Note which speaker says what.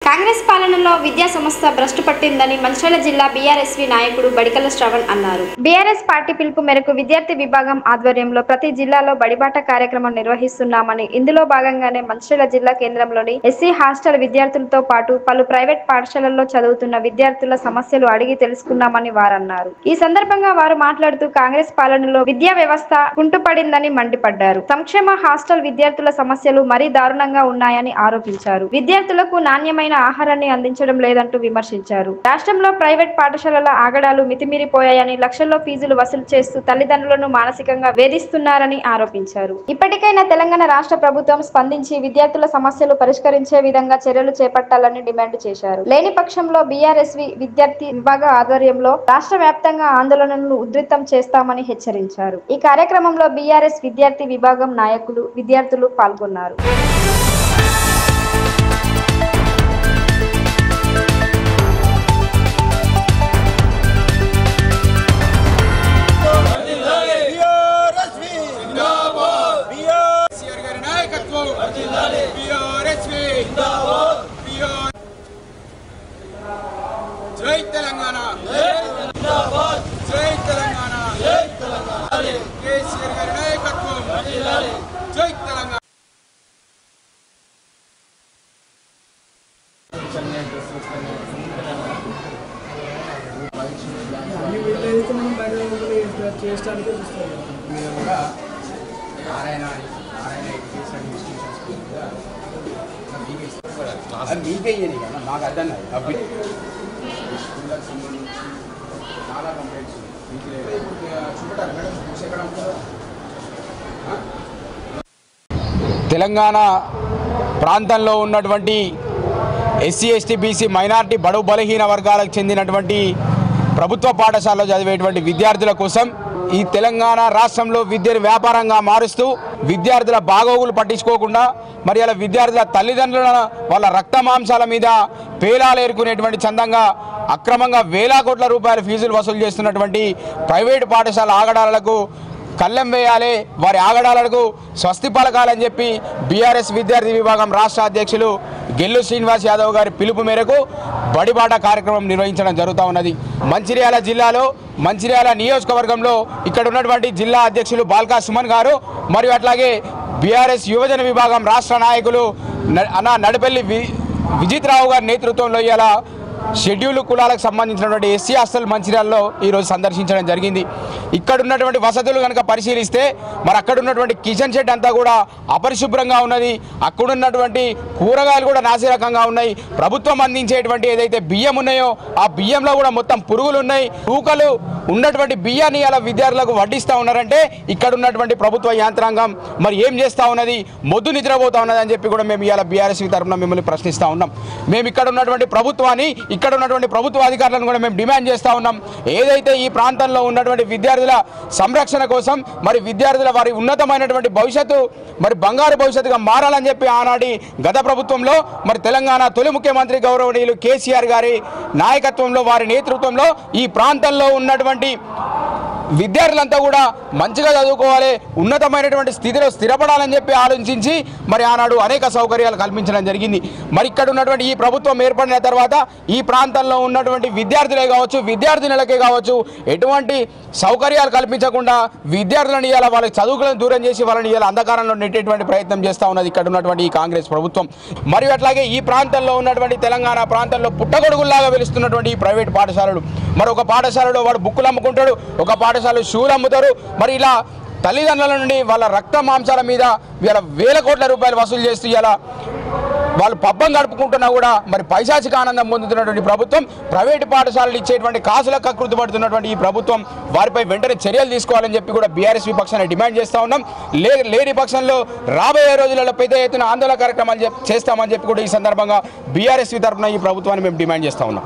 Speaker 1: కాంగ్రెస్ పాలనలో విద్యా సంస్థ భ్రష్టు పట్టిందని మంచిర్యాల జిల్లా బీఆర్ఎస్వి నాయకుడు బడికల శ్రవణ్ అన్నారు. బీఆర్ఎస్ పార్టీ పిలుపు మేరకు విద్యార్థి విభాగం ఆధ్వర్యంలో ప్రతి జిల్లాలో బడిబాట కార్యక్రమం నిర్వహిస్తున్నామని, ఇందులో భాగంగానే మంచిర్యాల జిల్లా కేంద్రంలోని ఎస్సీ హాస్టల్ విద్యార్థులతో పాటు పలు ప్రైవేట్ పాఠశాలల్లో చదువుతున్న విద్యార్థుల సమస్యలు అడిగి తెలుసుకున్నామని వారన్నారు. ఈ సందర్భంగా వారు మాట్లాడుతూ కాంగ్రెస్ పాలనలో విద్యా వ్యవస్థ కుంటుపడిందని మండిపడ్డారు. సంక్షేమ హాస్టల్ విద్యార్థుల సమస్యలు మరీ దారుణంగా ఉన్నాయని ఆరోపించారు. విద్యార్థులకు నాణ్యమైన ఆహారాన్ని అందించడం లేదంటూ విమర్శించారు. రాష్ట్రంలో ప్రైవేట్ పాఠశాలల ఆగడాలు మితిమీరిపోయాయని, లక్షల్లో ఫీజులు వసూలు చేస్తూ తల్లిదండ్రులను మానసికంగా వేధిస్తున్నారని ఆరోపించారు. ఇప్పటికైనా తెలంగాణ రాష్ట్ర ప్రభుత్వం స్పందించి విద్యార్థుల సమస్యలు పరిష్కరించే విధంగా చర్యలు చేపట్టాలని డిమాండ్ చేశారు. లేని పక్షంలో బీఆర్ఎస్వి విద్యార్థి విభాగ ఆధ్వర్యంలో రాష్ట్ర వ్యాప్తంగా ఆందోళనలను ఉధృతం చేస్తామని హెచ్చరించారు. ఈ కార్యక్రమంలో బీఆర్ఎస్ విద్యార్థి విభాగం నాయకులు, విద్యార్థులు పాల్గొన్నారు.
Speaker 2: జై తెలంగాణ, జై తెలంగాణ, కేసీఆర్ గారి నాయకత్వం, జై తెలంగాణ. మాకు అర్థం చాలా కంప్లైంట్స్ తెలంగాణ ప్రాంతంలో ఉన్నటువంటి ఎస్సీ ఎస్టీ బీసీ మైనారిటీ బడుగు బలహీన వర్గాలకు చెందినటువంటి ప్రభుత్వ పాఠశాలలో చదివేటువంటి విద్యార్థుల కోసం ఈ తెలంగాణ రాష్ట్రంలో విద్యను వ్యాపారంగా మారుస్తూ విద్యార్థుల బాగోగులు పట్టించుకోకుండా మరి అలా విద్యార్థుల తల్లిదండ్రుల వాళ్ళ రక్త మాంసాల మీద పేలాలు ఏరుకునేటువంటి చందంగా అక్రమంగా వేల కోట్ల రూపాయల ఫీజులు వసూలు చేస్తున్నటువంటి ప్రైవేటు పాఠశాల ఆగడాలకు కళ్ళెం వేయాలి, వారి ఆగడాలకు స్వస్తి పలకాలని చెప్పి బీఆర్ఎస్ విద్యార్థి విభాగం రాష్ట్ర అధ్యక్షులు గెల్లు శ్రీనివాస్ యాదవ్ గారి పిలుపు మేరకు బడిబాట కార్యక్రమం నిర్వహించడం జరుగుతూ ఉన్నది. మంచిర్యాల జిల్లాలో మంచిర్యాల నియోజకవర్గంలో ఇక్కడ ఉన్నటువంటి జిల్లా అధ్యక్షులు బాల్కా సుమన్ గారు మరియు అట్లాగే బీఆర్ఎస్ యువజన విభాగం రాష్ట్ర నాయకులు నడిపెల్లి విజిత్ రావు గారి నేతృత్వంలో ఇలా షెడ్యూల్ కులాలకు సంబంధించినటువంటి ఎస్సీ హాస్టల్ మంచిర్యాలలో ఈరోజు సందర్శించడం జరిగింది. ఇక్కడ ఉన్నటువంటి వసతులు కనుక పరిశీలిస్తే మరి అక్కడ ఉన్నటువంటి కిచెన్ షెడ్ అంతా కూడా అపరిశుభ్రంగా ఉన్నది. అక్కడ ఉన్నటువంటి కూరగాయలు కూడా నాసిరకంగా ఉన్నాయి. ప్రభుత్వం అందించేటువంటి ఏదైతే బియ్యం ఉన్నాయో ఆ బియ్యంలో కూడా మొత్తం పురుగులు ఉన్నాయి. తూకలు ఉన్నటువంటి బియ్యాన్ని అలా విద్యార్థులకు వడ్డిస్తూ ఉన్నారంటే ఇక్కడ ఉన్నటువంటి ప్రభుత్వ యంత్రాంగం మరి ఏం చేస్తూ ఉన్నది, మొద్దు నిద్రపోతూ ఉన్నది అని చెప్పి కూడా మేము ఇవాళ బీఆర్ఎస్ తరఫున మిమ్మల్ని ప్రశ్నిస్తూ ఉన్నాం. మేము ఇక్కడ ఉన్నటువంటి ప్రభుత్వాన్ని, ఇక్కడ ఉన్నటువంటి ప్రభుత్వ అధికారులను కూడా మేము డిమాండ్ చేస్తూ ఉన్నాం. ఏదైతే ఈ ప్రాంతంలో ఉన్నటువంటి విద్యార్థుల సంరక్షణ కోసం మరి విద్యార్థుల వారి ఉన్నతమైనటువంటి భవిష్యత్తు మరి బంగారు భవిష్యత్తుగా మారాలని చెప్పి ఆనాటి గత ప్రభుత్వంలో మరి తెలంగాణ తొలి ముఖ్యమంత్రి గౌరవనీయులు కేసీఆర్ గారి నాయకత్వంలో వారి నేతృత్వంలో ఈ ప్రాంతంలో ఉన్నటువంటి విద్యార్థులంతా కూడా మంచిగా చదువుకోవాలి, ఉన్నతమైనటువంటి స్థితిలో స్థిరపడాలని చెప్పి ఆలోచించి మరి ఆనాడు అనేక సౌకర్యాలు కల్పించడం జరిగింది. మరి ఇక్కడ ఉన్నటువంటి ఈ ప్రభుత్వం ఏర్పడిన తర్వాత ఈ ప్రాంతంలో ఉన్నటువంటి విద్యార్థులే కావచ్చు, విద్యార్థినులకే కావచ్చు ఎటువంటి సౌకర్యాలు కల్పించకుండా విద్యార్థులను ఇవాళ వాళ్ళకి చదువులను దూరం చేసి వాళ్ళని ఇవాళ అంధకారంలో నెట్టేటువంటి ప్రయత్నం చేస్తూ ఉన్నది ఇక్కడ ఉన్నటువంటి ఈ కాంగ్రెస్ ప్రభుత్వం. మరియు అట్లాగే ఈ ప్రాంతంలో ఉన్నటువంటి తెలంగాణ ప్రాంతంలో పుట్టగొడుగుల్లాగా వెలుస్తున్నటువంటి ఈ ప్రైవేట్ పాఠశాలలు, మరి ఒక పాఠశాలలో వాడు బుక్కులు అమ్ముకుంటాడు, ఒక పాఠశాల షూలు అమ్ముతారు. మరి ఇలా తల్లిదండ్రుల నుండి వాళ్ళ రక్త మాంసాల మీద ఇలా వేల కోట్ల రూపాయలు వసూలు చేస్తూ ఇలా వాళ్ళు పబ్బం గడుపుకుంటున్నా కూడా మరి పైశాచిక ఆనందం పొందుతున్నటువంటి ప్రభుత్వం, ప్రైవేటు పాఠశాలలు ఇచ్చేటువంటి కాసులకు కకృతి పడుతున్నటువంటి ఈ ప్రభుత్వం వారిపై వెంటనే చర్యలు తీసుకోవాలని చెప్పి కూడా బీఆర్ఎస్ పక్షాన్ని డిమాండ్ చేస్తూ ఉన్నాం. లేని పక్షంలో రాబోయే రోజులలో పెద్ద ఎత్తున ఆందోళన కార్యక్రమాలు చేస్తామని చెప్పి కూడా ఈ సందర్భంగా బీఆర్ఎస్ తరఫున ఈ ప్రభుత్వాన్ని మేము డిమాండ్ చేస్తూ ఉన్నాం.